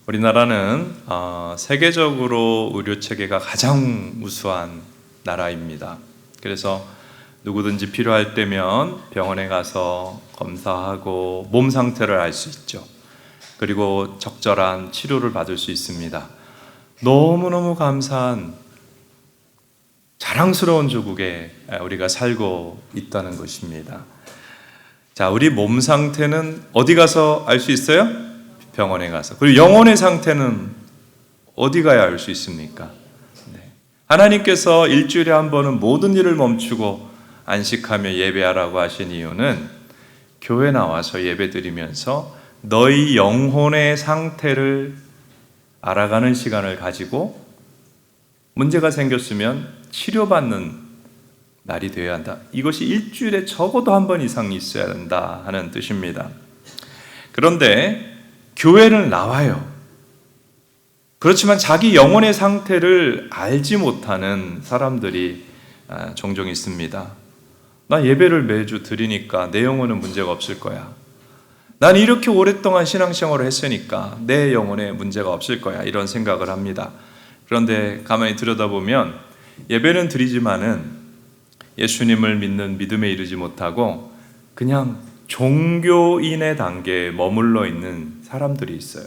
우리나라는 세계적으로 의료 체계가 가장 우수한 나라입니다. 그래서 누구든지 필요할 때면 병원에 가서 검사하고 몸 상태를 알 수 있죠. 그리고 적절한 치료를 받을 수 있습니다. 너무너무 감사한 자랑스러운 조국에 우리가 살고 있다는 것입니다. 자, 우리 몸 상태는 어디 가서 알 수 있어요? 병원에 가서. 그리고 영혼의 상태는 어디 가야 알 수 있습니까? 네. 하나님께서 일주일에 한 번은 모든 일을 멈추고 안식하며 예배하라고 하신 이유는 교회 나와서 예배 드리면서 너희 영혼의 상태를 알아가는 시간을 가지고 문제가 생겼으면 치료받는 날이 되어야 한다. 이것이 일주일에 적어도 한 번 이상 있어야 한다 하는 뜻입니다. 그런데 교회를 나와요. 그렇지만 자기 영혼의 상태를 알지 못하는 사람들이 종종 있습니다. 나 예배를 매주 드리니까 내 영혼은 문제가 없을 거야. 난 이렇게 오랫동안 신앙생활을 했으니까 내 영혼에 문제가 없을 거야. 이런 생각을 합니다. 그런데 가만히 들여다보면 예배는 드리지만은 예수님을 믿는 믿음에 이르지 못하고 그냥 종교인의 단계에 머물러 있는 사람들이 있어요.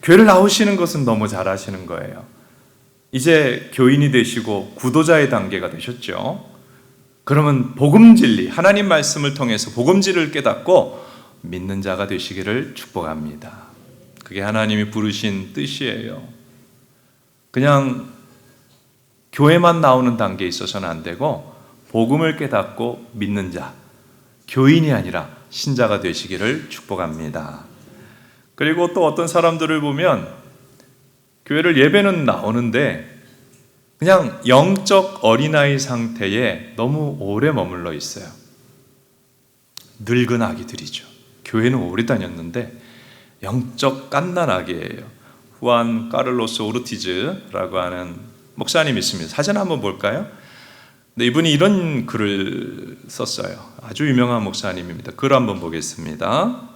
교회를 나오시는 것은 너무 잘하시는 거예요. 이제 교인이 되시고 구도자의 단계가 되셨죠. 그러면 복음 진리, 하나님 말씀을 통해서 복음 진리를 깨닫고 믿는 자가 되시기를 축복합니다. 그게 하나님이 부르신 뜻이에요. 그냥 교회만 나오는 단계에 있어서는 안 되고 복음을 깨닫고 믿는 자, 교인이 아니라 신자가 되시기를 축복합니다. 그리고 또 어떤 사람들을 보면 교회를 예배는 나오는데 그냥 영적 어린아이 상태에 너무 오래 머물러 있어요. 늙은 아기들이죠. 교회는 오래 다녔는데 영적 갓난아기예요. 후안 까를로스 오르티즈라고 하는 목사님이 있습니다. 사진 한번 볼까요? 네, 이분이 이런 글을 썼어요. 아주 유명한 목사님입니다. 글 한번 보겠습니다.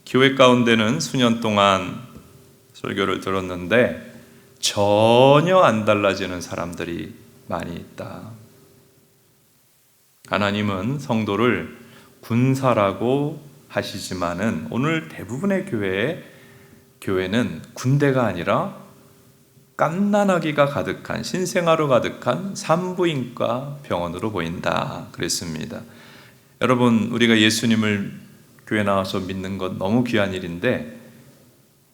교회 가운데는 수년 동안 설교를 들었는데 전혀 안 달라지는 사람들이 많이 있다. 하나님은 성도를 군사라고 하시지만은 오늘 대부분의 교회는 군대가 아니라 갓난아기가 가득한, 신생아로 가득한 산부인과 병원으로 보인다 그랬습니다. 여러분, 우리가 예수님을 교회 나와서 믿는 것 너무 귀한 일인데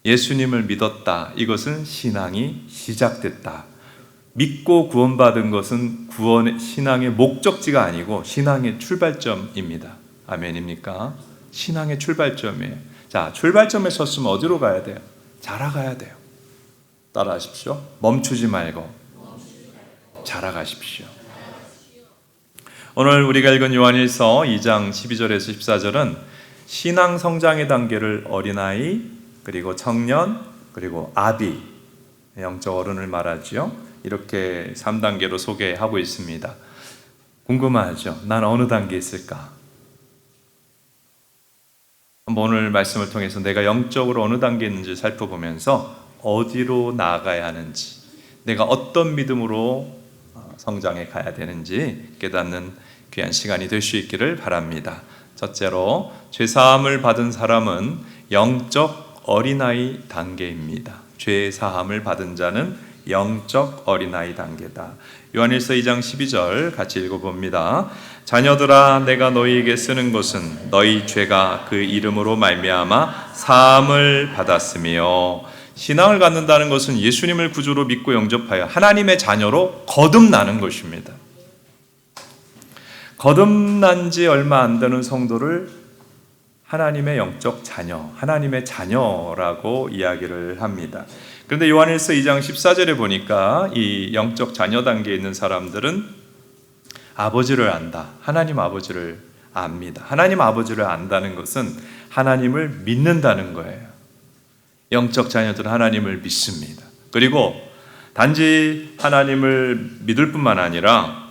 예수님을 믿었다, 이것은 신앙이 시작됐다. 믿고 구원받은 것은 신앙의 목적지가 아니고 신앙의 출발점입니다. 아멘입니까? 신앙의 출발점이에요. 자, 출발점에 섰으면 어디로 가야 돼요? 자라가야 돼요. 따라하십시오. 멈추지 말고 자라가십시오. 오늘 우리가 읽은 요한일서 2장 12절에서 14절은 신앙 성장의 단계를 어린아이, 그리고 청년, 그리고 아비, 영적 어른을 말하죠. 이렇게 3단계로 소개하고 있습니다. 궁금하죠? 난 어느 단계에 있을까? 한번 오늘 말씀을 통해서 내가 영적으로 어느 단계에 있는지 살펴보면서 어디로 나아가야 하는지, 내가 어떤 믿음으로 성장해 가야 되는지 깨닫는 귀한 시간이 될 수 있기를 바랍니다. 첫째로, 죄사함을 받은 사람은 영적 어린아이 단계입니다. 죄사함을 받은 자는 영적 어린아이 단계다. 요한일서 2장 12절 같이 읽어봅니다. 자녀들아, 내가 너희에게 쓰는 것은 너희 죄가 그 이름으로 말미암아 사함을 받았으며. 신앙을 갖는다는 것은 예수님을 구주로 믿고 영접하여 하나님의 자녀로 거듭나는 것입니다. 거듭난 지 얼마 안 되는 성도를 하나님의 영적 자녀, 하나님의 자녀라고 이야기를 합니다. 그런데 요한일서 2장 14절에 보니까 이 영적 자녀 단계에 있는 사람들은 아버지를 안다. 하나님 아버지를 압니다. 하나님 아버지를 안다는 것은 하나님을 믿는다는 거예요. 영적 자녀들은 하나님을 믿습니다. 그리고 단지 하나님을 믿을 뿐만 아니라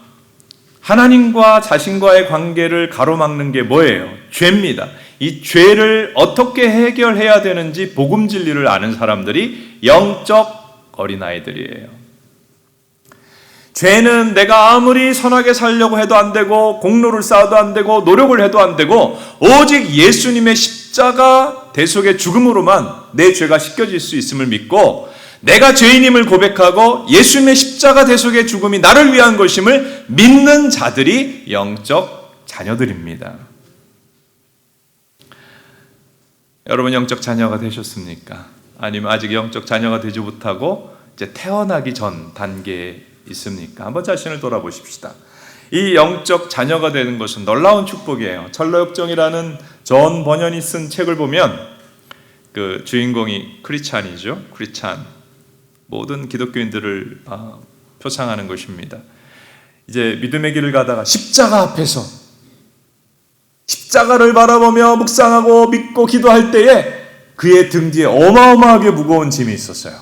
하나님과 자신과의 관계를 가로막는 게 뭐예요? 죄입니다. 이 죄를 어떻게 해결해야 되는지 복음 진리를 아는 사람들이 영적 어린아이들이에요. 죄는 내가 아무리 선하게 살려고 해도 안 되고 공로를 쌓아도 안 되고 노력을 해도 안 되고 오직 예수님의 십자가 대속의 죽음으로만 내 죄가 씻겨질 수 있음을 믿고 내가 죄인임을 고백하고 예수님의 십자가 대속의 죽음이 나를 위한 것임을 믿는 자들이 영적 자녀들입니다. 여러분 영적 자녀가 되셨습니까? 아니면 아직 영적 자녀가 되지 못하고 이제 태어나기 전 단계에 있습니까? 한번 자신을 돌아보십시다. 이 영적 자녀가 되는 것은 놀라운 축복이에요. 철로역정이라는 존 버년이 쓴 책을 보면 그 주인공이 크리스찬이죠. 크리스찬. 모든 기독교인들을 표상하는 것입니다. 이제 믿음의 길을 가다가 십자가 앞에서 십자가를 바라보며 묵상하고 믿고 기도할 때에 그의 등 뒤에 어마어마하게 무거운 짐이 있었어요.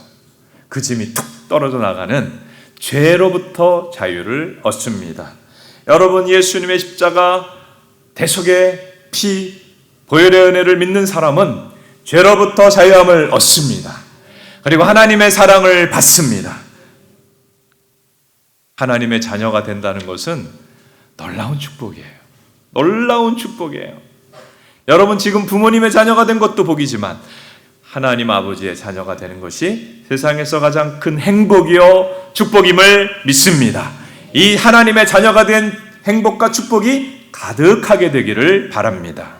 그 짐이 툭 떨어져 나가는 죄로부터 자유를 얻습니다. 여러분 예수님의 십자가 대속의 피 보혈의 은혜를 믿는 사람은 죄로부터 자유함을 얻습니다. 그리고 하나님의 사랑을 받습니다. 하나님의 자녀가 된다는 것은 놀라운 축복이에요. 놀라운 축복이에요. 여러분 지금 부모님의 자녀가 된 것도 복이지만 하나님 아버지의 자녀가 되는 것이 세상에서 가장 큰 행복이요 축복임을 믿습니다. 이 하나님의 자녀가 된 행복과 축복이 가득하게 되기를 바랍니다.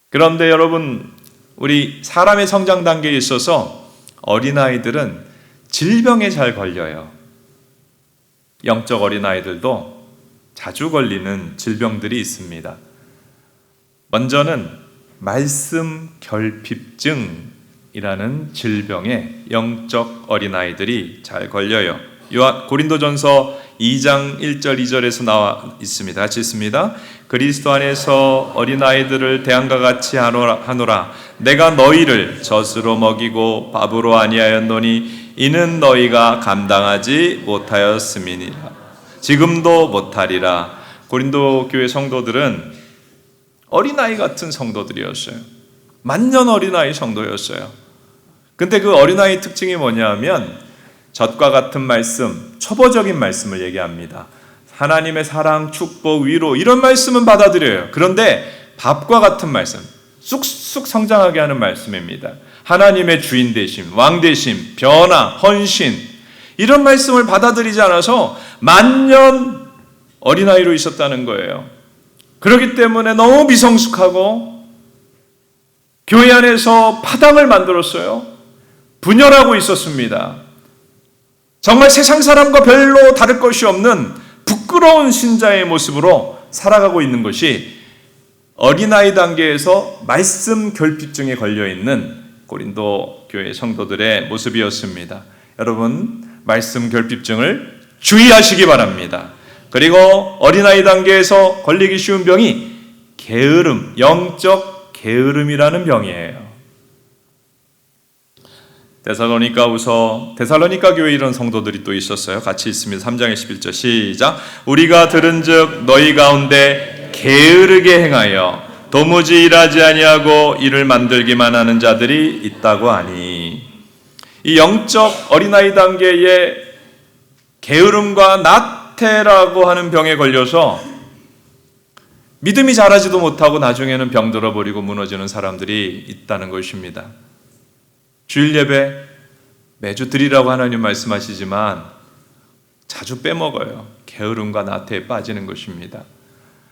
그런데 여러분 우리 사람의 성장 단계에 있어서 어린아이들은 질병에 잘 걸려요. 영적 어린아이들도 자주 걸리는 질병들이 있습니다. 먼저는 말씀 결핍증이라는 질병에 영적 어린아이들이 잘 걸려요. 고린도전서 2장 1절 2절에서 나와 있습니다. 같이 있습니다. 그리스도 안에서 어린아이들을 대안과 같이 하노라. 내가 너희를 젖으로 먹이고 밥으로 아니하였노니 이는 너희가 감당하지 못하였음이니라. 지금도 못하리라. 고린도 교회 성도들은 어린아이 같은 성도들이었어요. 만년 어린아이 성도였어요. 근데 그 어린아이 특징이 뭐냐면 젖과 같은 말씀, 초보적인 말씀을 얘기합니다. 하나님의 사랑, 축복, 위로 이런 말씀은 받아들여요. 그런데 밥과 같은 말씀, 쑥쑥 성장하게 하는 말씀입니다. 하나님의 주인 되심, 왕 되심, 변화, 헌신 이런 말씀을 받아들이지 않아서 만년 어린아이로 있었다는 거예요. 그렇기 때문에 너무 미성숙하고 교회 안에서 파당을 만들었어요. 분열하고 있었습니다. 정말 세상 사람과 별로 다를 것이 없는 부끄러운 신자의 모습으로 살아가고 있는 것이 어린아이 단계에서 말씀 결핍증에 걸려있는 고린도 교회 성도들의 모습이었습니다. 여러분 말씀 결핍증을 주의하시기 바랍니다. 그리고 어린아이 단계에서 걸리기 쉬운 병이 게으름, 영적 게으름이라는 병이에요. 데살로니가 교회에 이런 성도들이 또 있었어요. 같이 있습니다. 3장 11절 시작. 우리가 들은즉 너희 가운데 게으르게 행하여 도무지 일하지 아니하고 일을 만들기만 하는 자들이 있다고 하니. 이 영적 어린아이 단계의 게으름과 나태라고 하는 병에 걸려서 믿음이 자라지도 못하고 나중에는 병들어 버리고 무너지는 사람들이 있다는 것입니다. 주일 예배 매주 드리라고 하나님 말씀하시지만 자주 빼먹어요. 게으름과 나태에 빠지는 것입니다.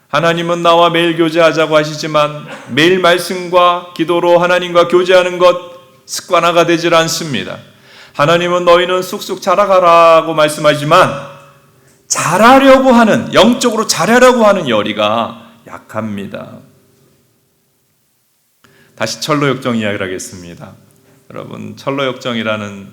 하나님은 나와 매일 교제하자고 하시지만 매일 말씀과 기도로 하나님과 교제하는 것 습관화가 되질 않습니다. 하나님은 너희는 쑥쑥 자라가라고 말씀하지만 잘하려고 하는, 영적으로 잘하려고 하는 열의가 약합니다. 다시 철로역정 이야기를 하겠습니다. 여러분 철로역정이라는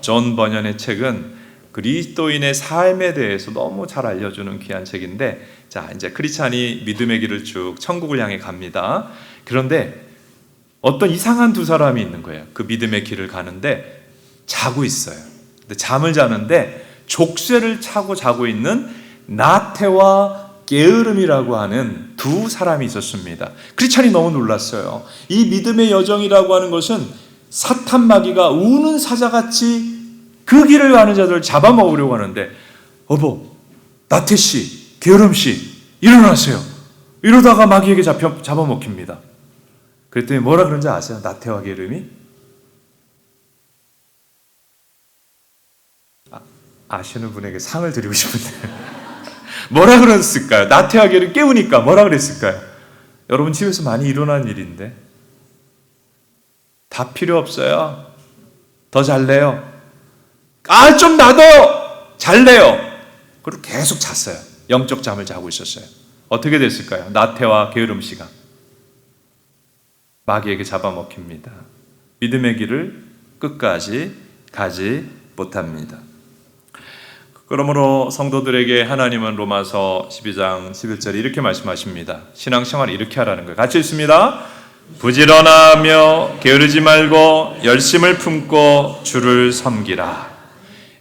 존 버년의 책은 그리스도인의 삶에 대해서 너무 잘 알려주는 귀한 책인데, 자 이제 크리스찬이 믿음의 길을 쭉 천국을 향해 갑니다. 그런데 어떤 이상한 두 사람이 있는 거예요. 그 믿음의 길을 가는데 자고 있어요. 근데 잠을 자는데 족쇄를 차고 자고 있는 나태와 게으름이라고 하는 두 사람이 있었습니다. 크리스찬이 너무 놀랐어요. 이 믿음의 여정이라고 하는 것은 사탄 마귀가 우는 사자같이 그 길을 가는 자들을 잡아먹으려고 하는데, 어보, 나태씨, 게으름씨, 일어나세요. 이러다가 마귀에게 잡아먹힙니다. 그랬더니 뭐라 그런지 아세요? 나태와 게으름이? 아시는 분에게 상을 드리고 싶은데 뭐라 그랬을까요? 나태와 게으름 깨우니까 뭐라 그랬을까요? 여러분 집에서 많이 일어나는 일인데, 다 필요 없어요. 더 잘래요. 좀 나도 잘래요. 그리고 계속 잤어요. 영적 잠을 자고 있었어요. 어떻게 됐을까요? 나태와 게으름 씨가 마귀에게 잡아먹힙니다. 믿음의 길을 끝까지 가지 못합니다. 그러므로 성도들에게 하나님은 로마서 12장 11절에 이렇게 말씀하십니다. 신앙생활을 이렇게 하라는 거예요. 같이 읽습니다. 부지런하며 게으르지 말고 열심을 품고 주를 섬기라.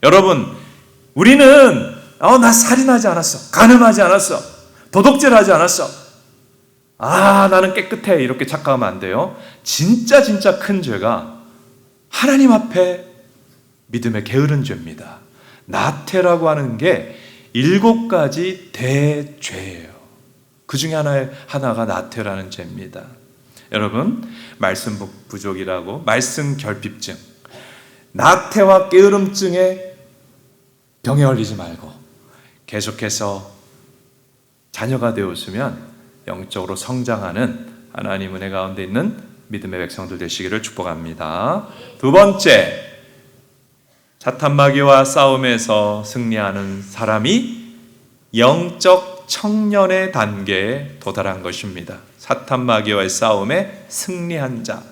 여러분, 우리는 나 살인하지 않았어, 간음하지 않았어, 도둑질하지 않았어, 나는 깨끗해, 이렇게 착각하면 안 돼요. 진짜 큰 죄가 하나님 앞에 믿음의 게으른 죄입니다. 나태라고 하는 게 7가지 대죄예요. 그 중에 하나가 나태라는 죄입니다. 여러분, 말씀 부족이라고, 말씀 결핍증, 나태와 게으름증에 병에 걸리지 말고 계속해서 자녀가 되었으면 영적으로 성장하는 하나님 은혜 가운데 있는 믿음의 백성들 되시기를 축복합니다. 두 번째, 사탄 마귀와 싸움에서 승리하는 사람이 영적 청년의 단계에 도달한 것입니다. 사탄 마귀와의 싸움에 승리한 자.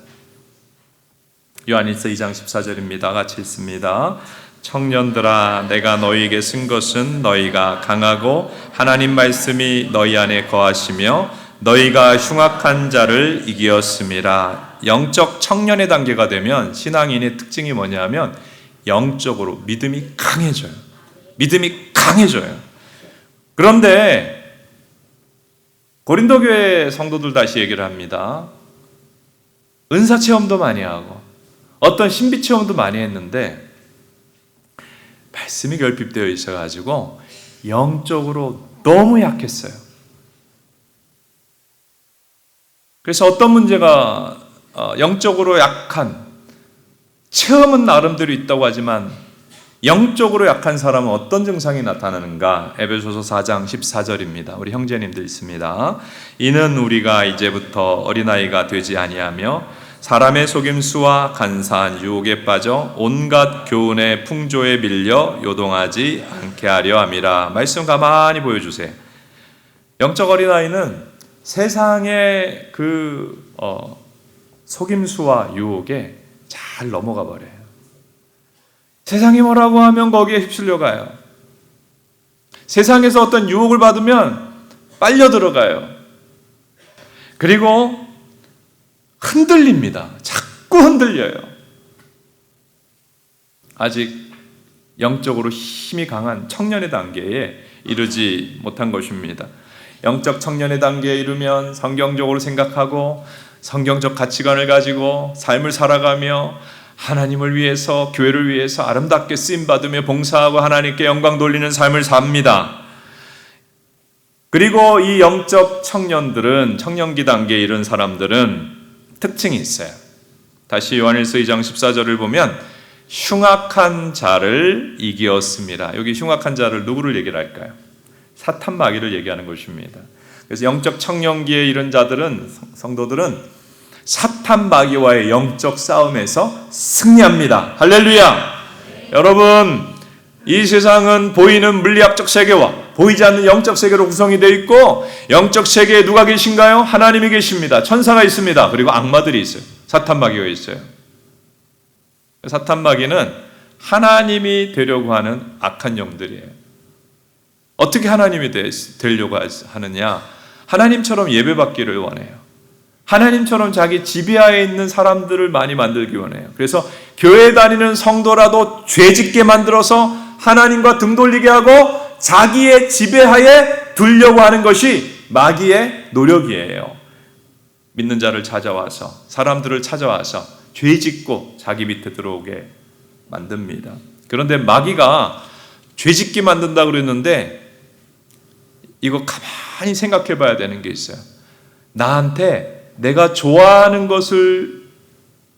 요한일서 2장 14절입니다. 같이 읽습니다. 청년들아, 내가 너희에게 쓴 것은 너희가 강하고 하나님 말씀이 너희 안에 거하시며 너희가 흉악한 자를 이기었음이라. 영적 청년의 단계가 되면 신앙인의 특징이 뭐냐면 영적으로 믿음이 강해져요. 믿음이 강해져요. 그런데 고린도 교회 성도들 다시 얘기를 합니다. 은사 체험도 많이 하고 어떤 신비 체험도 많이 했는데 말씀이 결핍되어 있어가지고 영적으로 너무 약했어요. 그래서 어떤 문제가 영적으로 약한, 체험은 나름대로 있다고 하지만 영적으로 약한 사람은 어떤 증상이 나타나는가? 에베소서 4장 14절입니다. 우리 형제님들 있습니다. 이는 우리가 이제부터 어린아이가 되지 아니하며 사람의 속임수와 간사한 유혹에 빠져 온갖 교훈의 풍조에 밀려 요동하지 않게 하려 함이라. 말씀 가만히 보여주세요. 영적 어린아이는 세상의 그 속임수와 유혹에 잘 넘어가 버려요. 세상이 뭐라고 하면 거기에 휩쓸려 가요. 세상에서 어떤 유혹을 받으면 빨려 들어가요. 그리고 흔들립니다. 자꾸 흔들려요. 아직 영적으로 힘이 강한 청년의 단계에 이르지 못한 것입니다. 영적 청년의 단계에 이르면 성경적으로 생각하고 성경적 가치관을 가지고 삶을 살아가며 하나님을 위해서, 교회를 위해서 아름답게 쓰임받으며 봉사하고 하나님께 영광 돌리는 삶을 삽니다. 그리고 이 영적 청년들은, 청년기 단계에 이른 사람들은 특징이 있어요. 다시 요한일서 2장 14절을 보면 흉악한 자를 이기었습니다. 여기 흉악한 자를 누구를 얘기를 할까요? 사탄 마귀를 얘기하는 것입니다. 그래서 영적 청년기에 이른 자들은, 성도들은 사탄 마귀와의 영적 싸움에서 승리합니다. 할렐루야! 여러분, 이 세상은 보이는 물리학적 세계와 보이지 않는 영적 세계로 구성이 되어 있고, 영적 세계에 누가 계신가요? 하나님이 계십니다. 천사가 있습니다. 그리고 악마들이 있어요. 사탄 마귀가 있어요. 사탄 마귀는 하나님이 되려고 하는 악한 영들이에요. 어떻게 하나님이 되려고 하느냐? 하나님처럼 예배받기를 원해요. 하나님처럼 자기 지배하에 있는 사람들을 많이 만들기 원해요. 그래서 교회 다니는 성도라도 죄짓게 만들어서 하나님과 등 돌리게 하고 자기의 지배하에 두려고 하는 것이 마귀의 노력이에요. 믿는 자를 찾아와서, 사람들을 찾아와서 죄 짓고 자기 밑에 들어오게 만듭니다. 그런데 마귀가 죄 짓게 만든다고 그랬는데 이거 가만히 생각해 봐야 되는 게 있어요. 나한테 내가 좋아하는 것을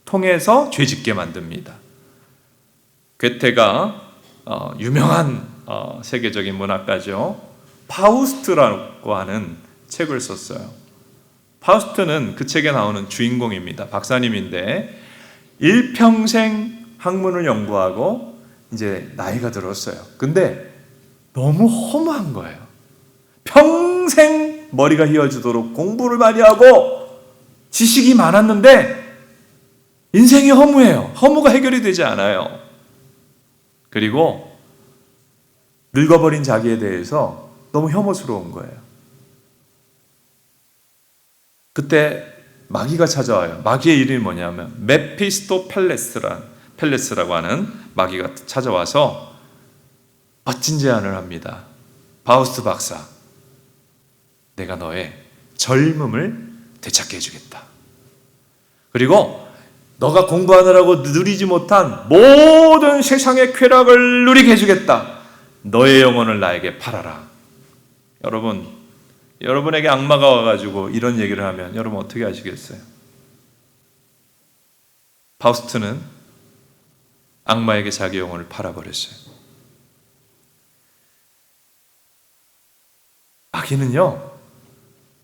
통해서 죄 짓게 만듭니다. 괴테가 유명한 세계적인 문학가죠. 파우스트라고 하는 책을 썼어요. 파우스트는 그 책에 나오는 주인공입니다. 박사님인데 일평생 학문을 연구하고 이제 나이가 들었어요. 근데 너무 허무한 거예요. 평생 머리가 휘어지도록 공부를 많이 하고 지식이 많았는데 인생이 허무해요. 허무가 해결이 되지 않아요. 그리고 늙어버린 자기에 대해서 너무 혐오스러운 거예요. 그때 마귀가 찾아와요. 마귀의 이름이 뭐냐면 메피스토펠레스라고 하는 마귀가 찾아와서 멋진 제안을 합니다. 파우스트 박사, 내가 너의 젊음을 되찾게 해주겠다. 그리고 너가 공부하느라고 누리지 못한 모든 세상의 쾌락을 누리게 해주겠다. 너의 영혼을 나에게 팔아라. 여러분에게 악마가 와가지고 이런 얘기를 하면 여러분 어떻게 하시겠어요? 파우스트는 악마에게 자기 영혼을 팔아버렸어요. 마귀는요,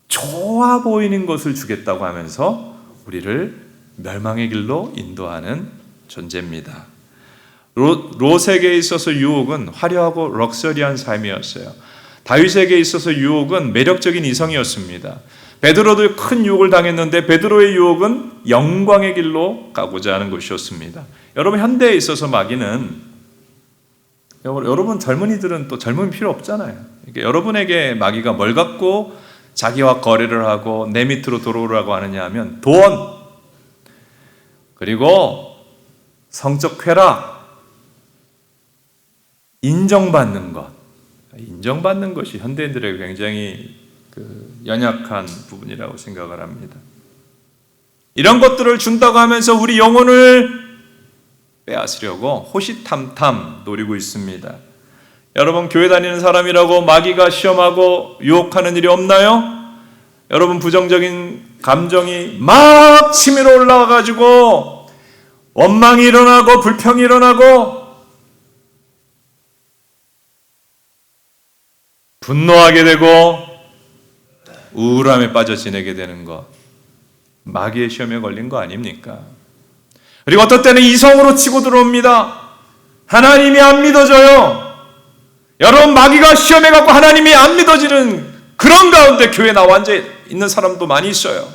좋아 보이는 것을 주겠다고 하면서 우리를 멸망의 길로 인도하는 존재입니다. 롯에게 있어서 유혹은 화려하고 럭셔리한 삶이었어요. 다윗에게 있어서 유혹은 매력적인 이성이었습니다. 베드로도 큰 유혹을 당했는데 베드로의 유혹은 영광의 길로 가고자 하는 것이었습니다. 여러분, 현대에 있어서 마귀는, 여러분 젊은이들은 또 젊음이 필요 없잖아요. 그러니까 여러분에게 마귀가 뭘 갖고 자기와 거래를 하고 내 밑으로 들어오라고 하느냐 하면 돈, 그리고 성적 쾌락, 인정받는 것. 인정받는 것이 현대인들에게 굉장히 연약한 부분이라고 생각을 합니다. 이런 것들을 준다고 하면서 우리 영혼을 빼앗으려고 호시탐탐 노리고 있습니다. 여러분, 교회 다니는 사람이라고 마귀가 시험하고 유혹하는 일이 없나요? 여러분, 부정적인 감정이 막 치밀어 올라와가지고 원망이 일어나고 불평이 일어나고 분노하게 되고 우울함에 빠져 지내게 되는 것, 마귀의 시험에 걸린 거 아닙니까? 그리고 어떤 때는 이성으로 치고 들어옵니다. 하나님이 안 믿어져요. 여러분, 마귀가 시험해 갖고 하나님이 안 믿어지는 그런 가운데 교회에 나와 앉아 있는 사람도 많이 있어요.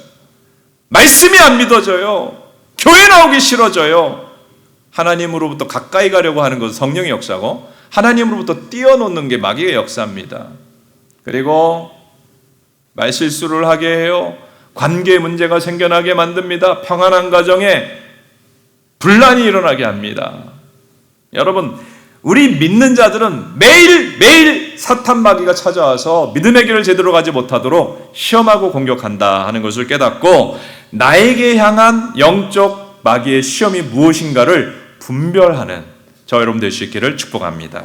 말씀이 안 믿어져요. 교회 나오기 싫어져요. 하나님으로부터 가까이 가려고 하는 것은 성령의 역사고 하나님으로부터 띄어놓는 게 마귀의 역사입니다. 그리고 말실수를 하게 해요. 관계에 문제가 생겨나게 만듭니다. 평안한 가정에 분란이 일어나게 합니다. 여러분, 우리 믿는 자들은 매일 사탄 마귀가 찾아와서 믿음의 길을 제대로 가지 못하도록 시험하고 공격한다 하는 것을 깨닫고 나에게 향한 영적 마귀의 시험이 무엇인가를 분별하는 저 여러분 될 수 있기를 축복합니다.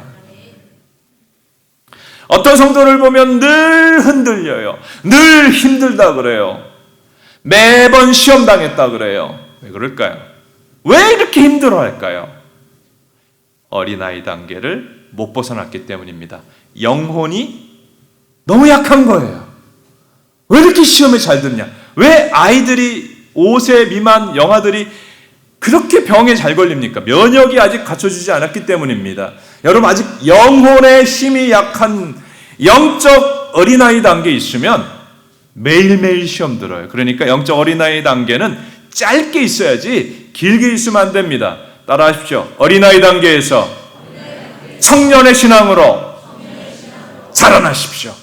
어떤 성도를 보면 늘 흔들려요. 늘 힘들다 그래요. 매번 시험 당했다 그래요. 왜 그럴까요? 왜 이렇게 힘들어할까요? 어린아이 단계를 못 벗어났기 때문입니다. 영혼이 너무 약한 거예요. 왜 이렇게 시험에 잘 듣냐? 왜 아이들이 5세 미만 영아들이 그렇게 병에 잘 걸립니까? 면역이 아직 갖춰지지 않았기 때문입니다. 여러분, 아직 영혼의 힘이 약한 영적 어린아이 단계에 있으면 매일매일 시험 들어요. 그러니까 영적 어린아이 단계는 짧게 있어야지 길게 있으면 안 됩니다. 따라하십시오. 어린아이 단계에서 청년의 신앙으로 자라나십시오.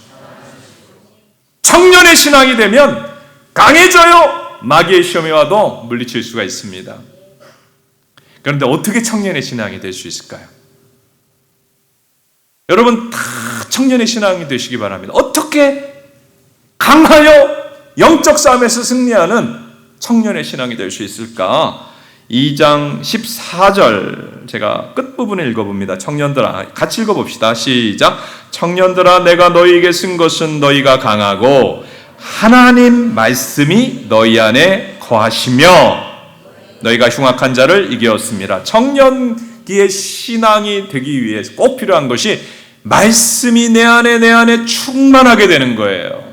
청년의 신앙이 되면 강해져요. 마귀의 시험에 와도 물리칠 수가 있습니다. 그런데 어떻게 청년의 신앙이 될 수 있을까요? 여러분 다 청년의 신앙이 되시기 바랍니다. 어떻게 강하여 영적 싸움에서 승리하는 청년의 신앙이 될 수 있을까? 2장 14절 제가 끝부분을 읽어봅니다. 청년들아, 같이 읽어봅시다. 시작. 청년들아, 내가 너희에게 쓴 것은 너희가 강하고 하나님 말씀이 너희 안에 거하시며 너희가 흉악한 자를 이기었습니다. 청년기의 신앙이 되기 위해서 꼭 필요한 것이 말씀이 내 안에 충만하게 되는 거예요.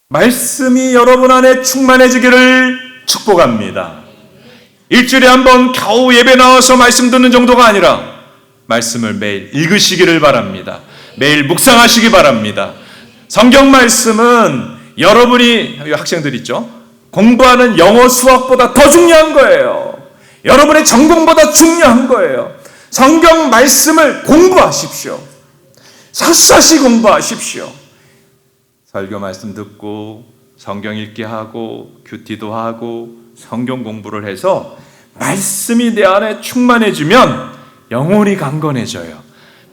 말씀이 여러분 안에 충만해지기를 축복합니다. 일주일에 한 번 겨우 예배 나와서 말씀 듣는 정도가 아니라 말씀을 매일 읽으시기를 바랍니다. 매일 묵상하시기 바랍니다. 성경 말씀은 여러분이, 학생들 있죠? 공부하는 영어 수학보다 더 중요한 거예요. 여러분의 전공보다 중요한 거예요. 성경 말씀을 공부하십시오. 샅샅이 공부하십시오. 설교 말씀 듣고 성경 읽기 하고 큐티도 하고 성경 공부를 해서 말씀이 내 안에 충만해지면 영혼이 강건해져요.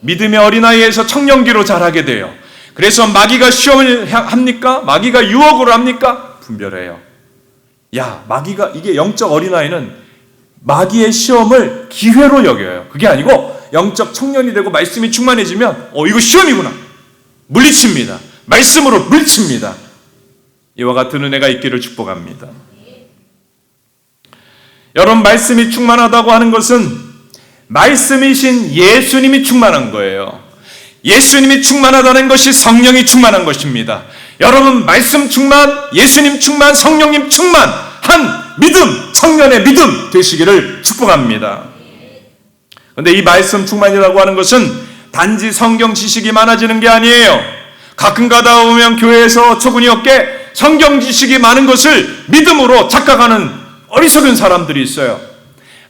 믿음의 어린아이에서 청년기로 자라게 돼요. 그래서 마귀가 시험을 합니까? 마귀가 유혹을 합니까? 분별해요. 야, 마귀가, 이게 영적 어린아이는 마귀의 시험을 기회로 여겨요. 그게 아니고 영적 청년이 되고 말씀이 충만해지면 이거 시험이구나. 물리칩니다. 말씀으로 물칩니다. 이와 같은 은혜가 있기를 축복합니다. 여러분, 말씀이 충만하다고 하는 것은 말씀이신 예수님이 충만한 거예요. 예수님이 충만하다는 것이 성령이 충만한 것입니다. 여러분, 말씀 충만, 예수님 충만, 성령님 충만한 믿음, 청년의 믿음 되시기를 축복합니다. 그런데 이 말씀 충만이라고 하는 것은 단지 성경 지식이 많아지는 게 아니에요. 가끔 가다 보면 교회에서 어처구니 없게 성경 지식이 많은 것을 믿음으로 착각하는 어리석은 사람들이 있어요.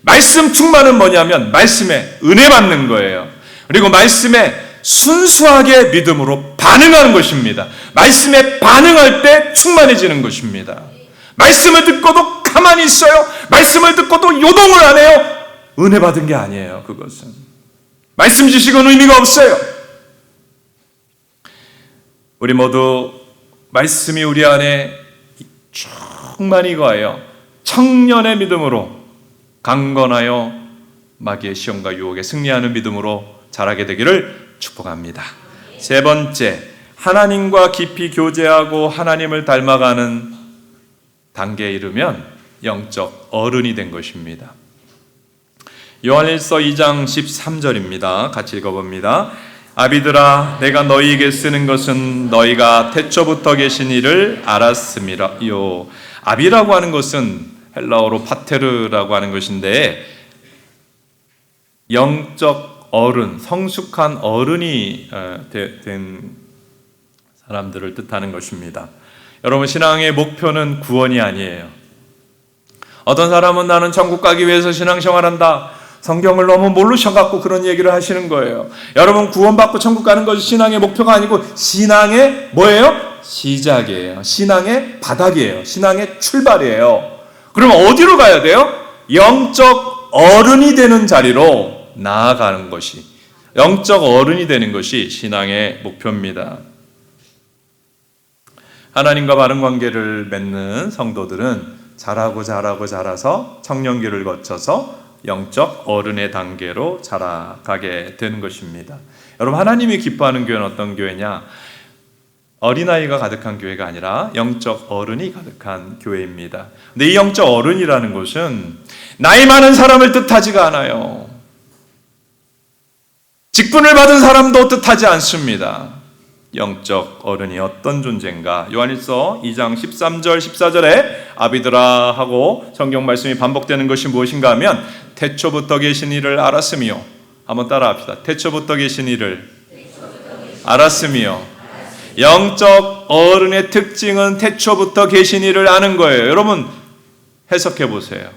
말씀 충만은 뭐냐면 말씀에 은혜 받는 거예요. 그리고 말씀에 순수하게 믿음으로 반응하는 것입니다. 말씀에 반응할 때 충만해지는 것입니다. 말씀을 듣고도 가만히 있어요. 말씀을 듣고도 요동을 안 해요. 은혜 받은 게 아니에요. 그것은 말씀 지식은 의미가 없어요. 우리 모두 말씀이 우리 안에 충만히 거하여 청년의 믿음으로 강건하여 마귀의 시험과 유혹에 승리하는 믿음으로 자라게 되기를 축복합니다. 세 번째, 하나님과 깊이 교제하고 하나님을 닮아가는 단계에 이르면 영적 어른이 된 것입니다. 요한일서 2장 13절입니다. 같이 읽어봅니다. 아비들아, 내가 너희에게 쓰는 것은 너희가 태초부터 계신 이를 알았음이라요. 아비라고 하는 것은 헬라어로 파테르라고 하는 것인데 영적 어른, 성숙한 어른이 된 사람들을 뜻하는 것입니다. 여러분, 신앙의 목표는 구원이 아니에요. 어떤 사람은 나는 천국 가기 위해서 신앙생활한다. 성경을 너무 모르셔갖고 그런 얘기를 하시는 거예요. 여러분, 구원받고 천국 가는 것이 신앙의 목표가 아니고 신앙의 뭐예요? 시작이에요. 신앙의 바닥이에요. 신앙의 출발이에요. 그러면 어디로 가야 돼요? 영적 어른이 되는 자리로 나아가는 것이, 영적 어른이 되는 것이 신앙의 목표입니다. 하나님과 바른 관계를 맺는 성도들은 자라서 청년기를 거쳐서 영적 어른의 단계로 자라가게 되는 것입니다. 여러분, 하나님이 기뻐하는 교회는 어떤 교회냐? 어린아이가 가득한 교회가 아니라 영적 어른이 가득한 교회입니다. 근데 이 영적 어른이라는 것은 나이 많은 사람을 뜻하지가 않아요. 직분을 받은 사람도 뜻하지 않습니다. 영적 어른이 어떤 존재인가? 요한일서 2장 13절 14절에 아비들아 하고 성경 말씀이 반복되는 것이 무엇인가 하면 태초부터 계신 이를 알았으며, 한번 따라합시다. 태초부터 계신 이를 알았으며. 영적 어른의 특징은 태초부터 계신 이를 아는 거예요. 여러분, 해석해 보세요.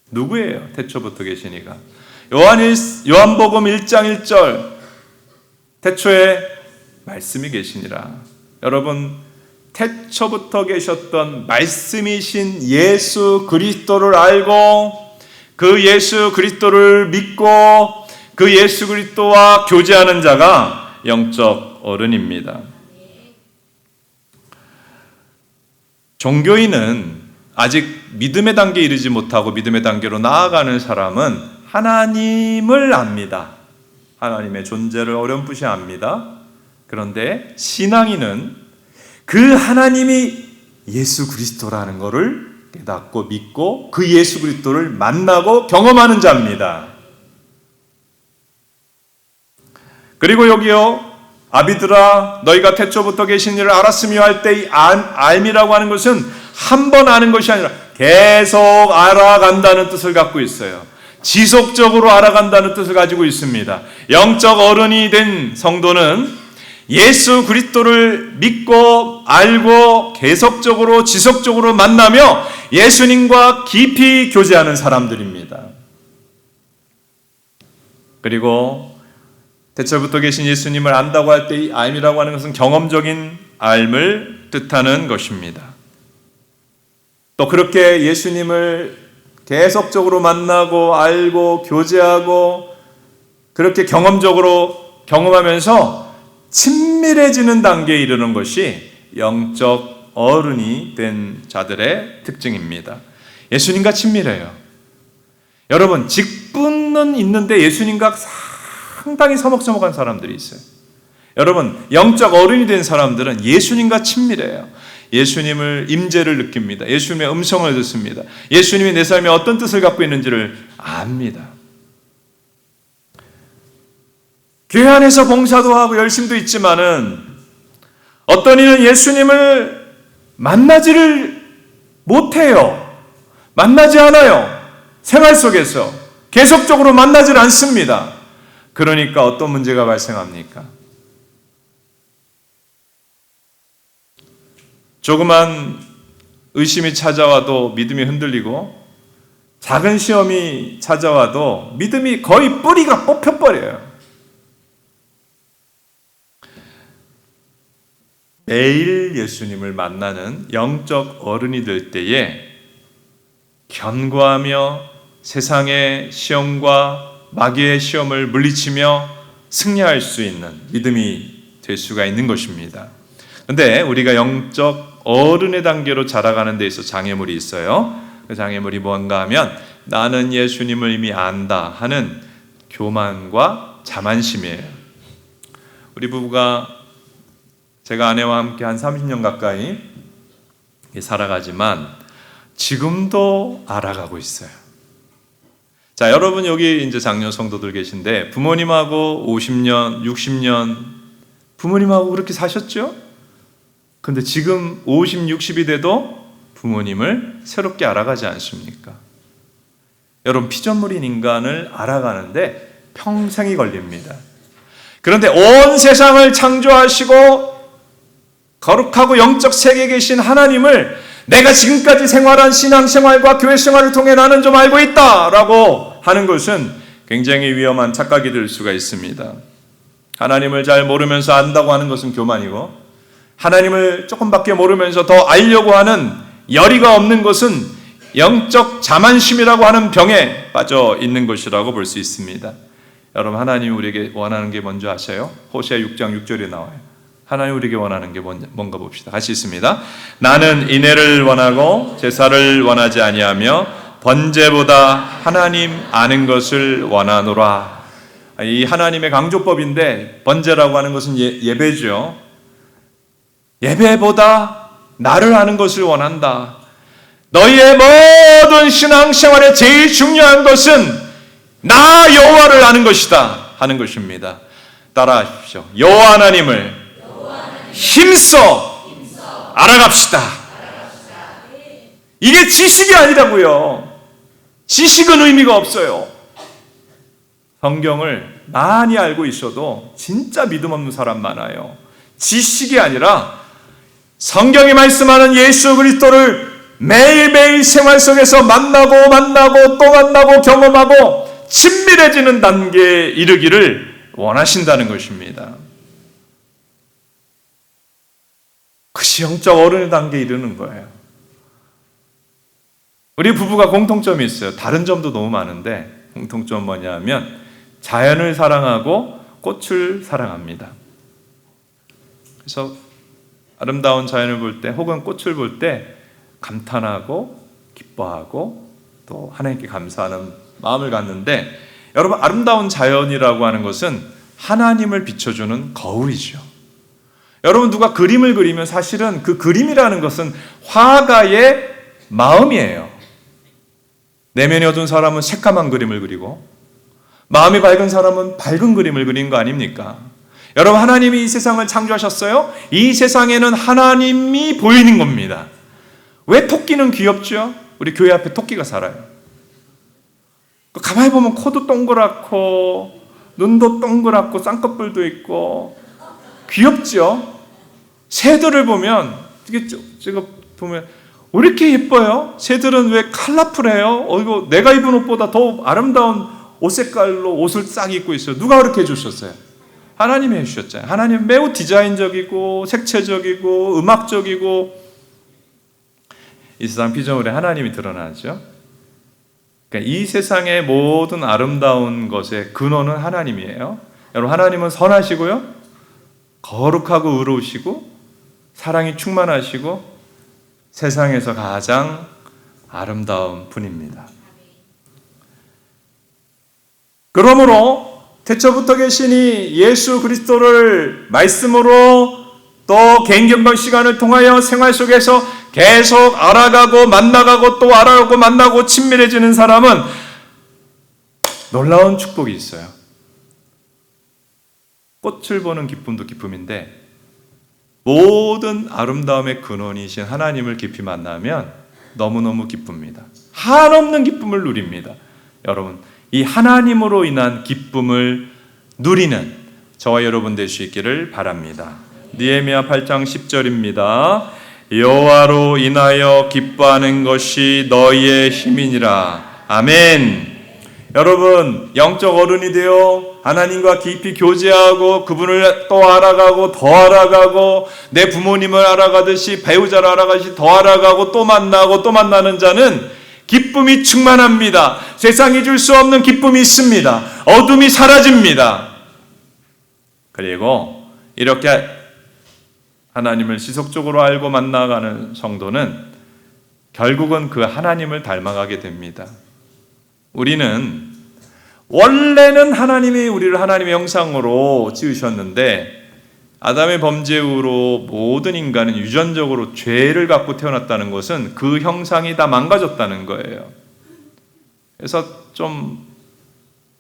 누구예요? 태초부터 계신 이가. 요한복음 1장 1절 태초에 말씀이 계시니라. 여러분, 태초부터 계셨던 말씀이신 예수 그리스도를 알고 그 예수 그리스도를 믿고 그 예수 그리스도와 교제하는 자가 영적 어른입니다. 종교인은 아직 믿음의 단계에 이르지 못하고 믿음의 단계로 나아가는 사람은 하나님을 압니다. 하나님의 존재를 어렴풋이 압니다. 그런데 신앙인은 그 하나님이 예수 그리스도라는 것을 깨닫고 믿고 그 예수 그리스도를 만나고 경험하는 자입니다. 그리고 여기요, 아비들아 너희가 태초부터 계신 이를 알았으며 할 때 이 알미라고 하는 것은 한 번 아는 것이 아니라 계속 알아간다는 뜻을 갖고 있어요. 지속적으로 알아간다는 뜻을 가지고 있습니다. 영적 어른이 된 성도는 예수 그리스도를 믿고 알고 계속적으로 지속적으로 만나며 예수님과 깊이 교제하는 사람들입니다. 그리고 태초부터 계신 예수님을 안다고 할 때 이 알미라고 하는 것은 경험적인 알을 뜻하는 것입니다. 또 그렇게 예수님을 계속적으로 만나고 알고 교제하고 그렇게 경험적으로 경험하면서 친밀해지는 단계에 이르는 것이 영적 어른이 된 자들의 특징입니다. 예수님과 친밀해요. 여러분, 직분은 있는데 예수님과 상당히 서먹서먹한 사람들이 있어요. 여러분, 영적 어른이 된 사람들은 예수님과 친밀해요. 예수님을 임재를 느낍니다. 예수님의 음성을 듣습니다. 예수님이 내 삶에 어떤 뜻을 갖고 있는지를 압니다. 교회 안에서 봉사도 하고 열심도 있지만은 어떤 이는 예수님을 만나지를 못해요. 만나지 않아요. 생활 속에서 계속적으로 만나질 않습니다. 그러니까 어떤 문제가 발생합니까? 조그만 의심이 찾아와도 믿음이 흔들리고 작은 시험이 찾아와도 믿음이 거의 뿌리가 뽑혀버려요. 매일 예수님을 만나는 영적 어른이 될 때에 견고하며 세상의 시험과 마귀의 시험을 물리치며 승리할 수 있는 믿음이 될 수가 있는 것입니다. 그런데 우리가 영적 어른의 단계로 자라가는 데 있어서 장애물이 있어요. 그 장애물이 뭔가 하면 나는 예수님을 이미 안다 하는 교만과 자만심이에요. 우리 부부가 제가 아내와 함께 한 30년 가까이 살아가지만 지금도 알아가고 있어요. 자, 여러분 여기 이제 장년 성도들 계신데 부모님하고 50년, 60년 부모님하고 그렇게 사셨죠? 근데 지금 50, 60이 돼도 부모님을 새롭게 알아가지 않습니까? 여러분, 피조물인 인간을 알아가는데 평생이 걸립니다. 그런데 온 세상을 창조하시고 거룩하고 영적 세계에 계신 하나님을 내가 지금까지 생활한 신앙생활과 교회생활을 통해 나는 좀 알고 있다라고 하는 것은 굉장히 위험한 착각이 될 수가 있습니다. 하나님을 잘 모르면서 안다고 하는 것은 교만이고 하나님을 조금밖에 모르면서 더 알려고 하는 열의가 없는 것은 영적 자만심이라고 하는 병에 빠져 있는 것이라고 볼 수 있습니다. 여러분, 하나님이 우리에게 원하는 게 뭔지 아세요? 호세아 6장 6절에 나와요. 하나님 우리에게 원하는 게 뭔가 봅시다. 같이 있습니다. 나는 인애를 원하고 제사를 원하지 아니하며 번제보다 하나님 아는 것을 원하노라. 이 하나님의 강조법인데 번제라고 하는 것은 예배죠. 예배보다 나를 아는 것을 원한다. 너희의 모든 신앙생활에 제일 중요한 것은 나 여호와를 아는 것이다 하는 것입니다. 따라하십시오. 여호와 하나님을 힘써 알아갑시다. 이게 지식이 아니라고요. 지식은 의미가 없어요. 성경을 많이 알고 있어도 진짜 믿음 없는 사람 많아요. 지식이 아니라 성경이 말씀하는 예수 그리스도를 매일매일 생활 속에서 만나고 또 만나고 경험하고 친밀해지는 단계에 이르기를 원하신다는 것입니다. 그것이 영적 어른의 단계에 이르는 거예요. 우리 부부가 공통점이 있어요. 다른 점도 너무 많은데 공통점 뭐냐면 자연을 사랑하고 꽃을 사랑합니다. 그래서 아름다운 자연을 볼 때 혹은 꽃을 볼 때 감탄하고 기뻐하고 또 하나님께 감사하는 마음을 갖는데, 여러분, 아름다운 자연이라고 하는 것은 하나님을 비춰주는 거울이죠. 여러분, 누가 그림을 그리면 사실은 그 그림이라는 것은 화가의 마음이에요. 내면이 어두운 사람은 새까만 그림을 그리고 마음이 밝은 사람은 밝은 그림을 그린 거 아닙니까? 여러분, 하나님이 이 세상을 창조하셨어요? 이 세상에는 하나님이 보이는 겁니다. 왜 토끼는 귀엽죠? 우리 교회 앞에 토끼가 살아요. 가만히 보면 코도 동그랗고 눈도 동그랗고 쌍꺼풀도 있고 귀엽죠? 새들을 보면 제가 보면 왜 이렇게 예뻐요? 새들은 왜 컬러풀해요? 이거 내가 입은 옷보다 더 아름다운 옷 색깔로 옷을 싹 입고 있어요. 누가 그렇게 해주셨어요? 하나님이 해주셨잖아요. 하나님은 매우 디자인적이고 색채적이고 음악적이고, 이 세상 피조물에 하나님이 드러나죠. 그러니까 이 세상의 모든 아름다운 것의 근원은 하나님이에요. 여러분, 하나님은 선하시고요, 거룩하고 의로우시고 사랑이 충만하시고 세상에서 가장 아름다운 분입니다. 그러므로 태초부터 계시니 예수 그리스도를 말씀으로 또 개인경건 시간을 통하여 생활 속에서 계속 알아가고 만나가고 또 알아가고 만나고 친밀해지는 사람은 놀라운 축복이 있어요. 꽃을 보는 기쁨도 기쁨인데 모든 아름다움의 근원이신 하나님을 깊이 만나면 너무너무 기쁩니다. 한없는 기쁨을 누립니다. 여러분, 이 하나님으로 인한 기쁨을 누리는 저와 여러분 될 수 있기를 바랍니다. 느헤미야 8장 10절입니다. 여호와로 인하여 기뻐하는 것이 너희의 힘이니라. 아멘. 여러분, 영적 어른이 되어 하나님과 깊이 교제하고 그분을 또 알아가고 더 알아가고 내 부모님을 알아가듯이 배우자를 알아가듯이 더 알아가고 또 만나고 또 만나는 자는 기쁨이 충만합니다. 세상이 줄 수 없는 기쁨이 있습니다. 어둠이 사라집니다. 그리고 이렇게 하나님을 지속적으로 알고 만나가는 성도는 결국은 그 하나님을 닮아가게 됩니다. 우리는 원래는 하나님이 우리를 하나님의 형상으로 지으셨는데 아담의 범죄 후로 모든 인간은 유전적으로 죄를 갖고 태어났다는 것은 그 형상이 다 망가졌다는 거예요. 그래서 좀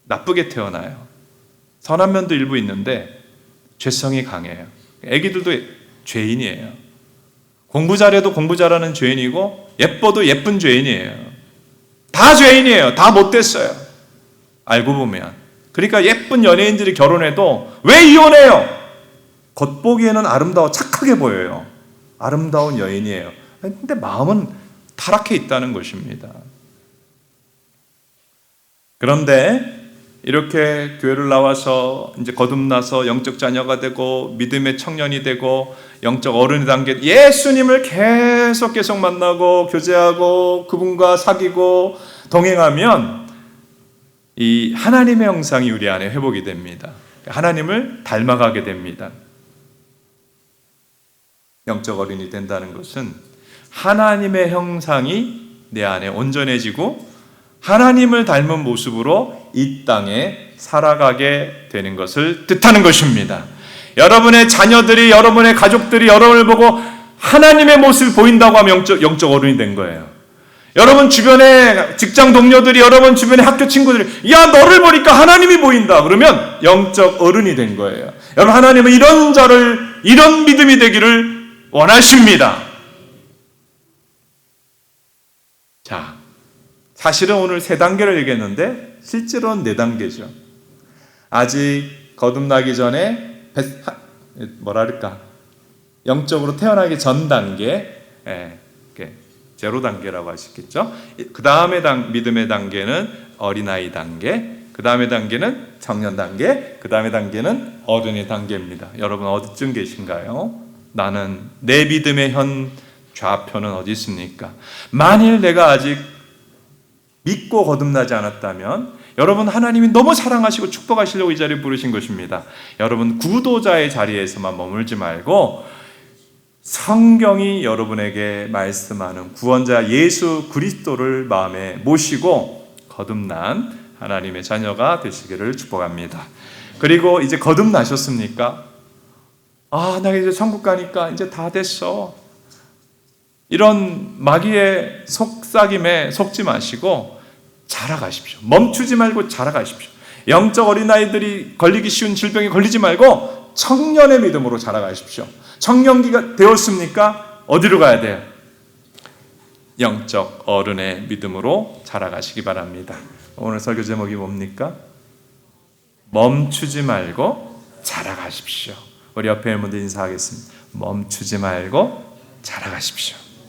나쁘게 태어나요. 선한 면도 일부 있는데 죄성이 강해요. 애기들도 죄인이에요. 공부 잘해도 공부 잘하는 죄인이고 예뻐도 예쁜 죄인이에요. 다 죄인이에요. 다 못됐어요. 알고 보면. 그러니까 예쁜 연예인들이 결혼해도 왜 이혼해요? 겉보기에는 아름다워 착하게 보여요. 아름다운 여인이에요. 근데 마음은 타락해 있다는 것입니다. 그런데 이렇게 교회를 나와서 이제 거듭나서 영적 자녀가 되고 믿음의 청년이 되고 영적 어른이 단계 예수님을 계속 만나고 교제하고 그분과 사귀고 동행하면 이 하나님의 형상이 우리 안에 회복이 됩니다. 하나님을 닮아가게 됩니다. 영적 어린이 된다는 것은 하나님의 형상이 내 안에 온전해지고 하나님을 닮은 모습으로 이 땅에 살아가게 되는 것을 뜻하는 것입니다. 여러분의 자녀들이, 여러분의 가족들이 여러분을 보고 하나님의 모습을 보인다고 하면 영적 어른이 된 거예요. 여러분 주변의 직장 동료들이, 여러분 주변의 학교 친구들이 야 너를 보니까 하나님이 보인다 그러면 영적 어른이 된 거예요. 여러분, 하나님은 이런 자를, 이런 믿음이 되기를 원하십니다. 자, 사실은 오늘 3단계를 얘기했는데 실제로는 4단계죠. 아직 거듭나기 전에 영적으로 태어나기 전 단계, 제로 단계라고 하시겠죠. 그 다음에 믿음의 단계는 어린아이 단계, 그 다음에 단계는 청년 단계, 그 다음에 단계는 어른의 단계입니다. 여러분 어디쯤 계신가요? 나는 내 믿음의 현 좌표는 어디 있습니까? 만일 내가 아직 믿고 거듭나지 않았다면 여러분 하나님이 너무 사랑하시고 축복하시려고 이 자리에 부르신 것입니다. 여러분 구도자의 자리에서만 머물지 말고 성경이 여러분에게 말씀하는 구원자 예수 그리스도를 마음에 모시고 거듭난 하나님의 자녀가 되시기를 축복합니다. 그리고 이제 거듭나셨습니까? 나 이제 천국 가니까 이제 다 됐어. 이런 마귀의 속삭임에 속지 마시고 자라가십시오. 멈추지 말고 자라가십시오. 영적 어린아이들이 걸리기 쉬운 질병에 걸리지 말고 청년의 믿음으로 자라가십시오. 청년기가 되었습니까? 어디로 가야 돼요? 영적 어른의 믿음으로 자라가시기 바랍니다. 오늘 설교 제목이 뭡니까? 멈추지 말고 자라가십시오. 우리 옆에 있는 분들 인사하겠습니다. 멈추지 말고 자라가십시오.